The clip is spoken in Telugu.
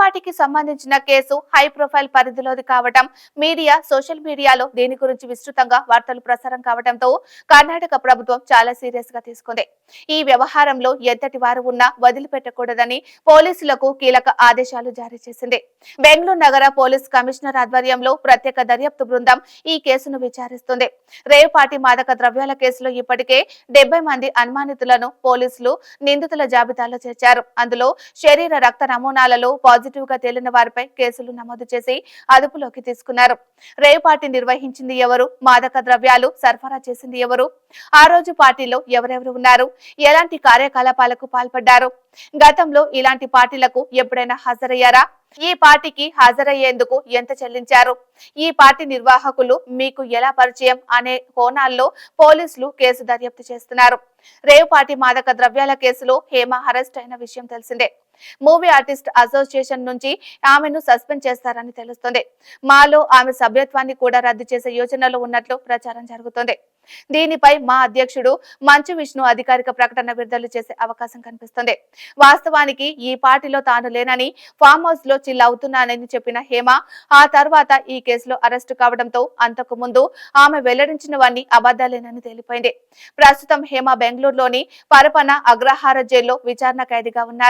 పార్టీకి సంబంధించిన కేసు హై ప్రొఫైల్ పరిధిలోది కావడం, సోషల్ మీడియాలో దీని గురించి విస్తృతంగా వార్తలు ప్రసారం కావడంతో కర్ణాటక ప్రభుత్వం చాలా సీరియస్ గా తీసుకుంది. ఈ వ్యవహారంలో ఎంతటి వారు ఉన్నా వదిలిపెట్టకూడదని పోలీసులకు కీలక ఆదేశాలు జారీ చేసింది. బెంగళూరు నగర పోలీస్ కమిషనర్ ఆధ్వర్యంలో ప్రత్యేక దర్యాప్తు బృందం ఈ కేసును విచారిస్తుంది. రేవ్ పార్టీ మాదక ద్రవ్యాల కేసులో ఇప్పటికే 70 మంది అనుమానితులను పోలీసులు నిందితుల జాబితాలో చేర్చారు. అందులో శరీర రక్త నమూనాలలో పాజిటివ్ గా తేలిన వారిపై కేసులు నమోదు చేసి అదుపులోకి తీసుకున్నారు. రేవ్ పార్టీ నిర్వహించింది ఎవరు, మాదక ద్రవ్యాలు సరఫరా చేసింది ఎవరు, ఆ రోజు పార్టీలో ఎవరెవరు ఉన్నారు, ఎలాంటి కార్యకలాపాలకు పాల్పడ్డారు, గతంలో ఇలాంటి పార్టీలకు ఎప్పుడైనా హాజరయ్యారా, ఈ పార్టీకి హాజరయ్యేందుకు ఎంత చెల్లించారు, ఈ పార్టీ నిర్వాహకులు మీకు ఎలా పరిచయం అనే కోణాల్లో పోలీసులు కేసు దర్యాప్తు చేస్తున్నారు. రేవ్ పార్టీ మాదక ద్రవ్యాల కేసులో హేమ అరెస్ట్ అయిన విషయం తెలిసిందే. మూవీ ఆర్టిస్ట్ అసోసియేషన్ నుంచి ఆమెను సస్పెండ్ చేస్తారని తెలుస్తుంది. మాలో ఆమె సభ్యత్వాన్ని కూడా రద్దు చేసే యోచనలో ఉన్నట్లు ప్రచారం జరుగుతోంది. దీనిపై మా అధ్యక్షుడు మంచు విష్ణు అధికారిక ప్రకటన విడుదల చేసే అవకాశం కనిపిస్తుంది. వాస్తవానికి ఈ పార్టీలో తాను లేనని, ఫామ్ హౌస్ లో చిల్ అవుతున్నానని చెప్పిన హేమ ఆ తర్వాత ఈ కేసులో అరెస్టు కావడంతో అంతకు ముందు ఆమె వెల్లడించినవన్నీ అబద్దాలేనని తేలిపోయింది. ప్రస్తుతం హేమ బెంగళూరులోని పరపన అగ్రహార జైల్లో విచారణ ఖైదీగా ఉన్నారు.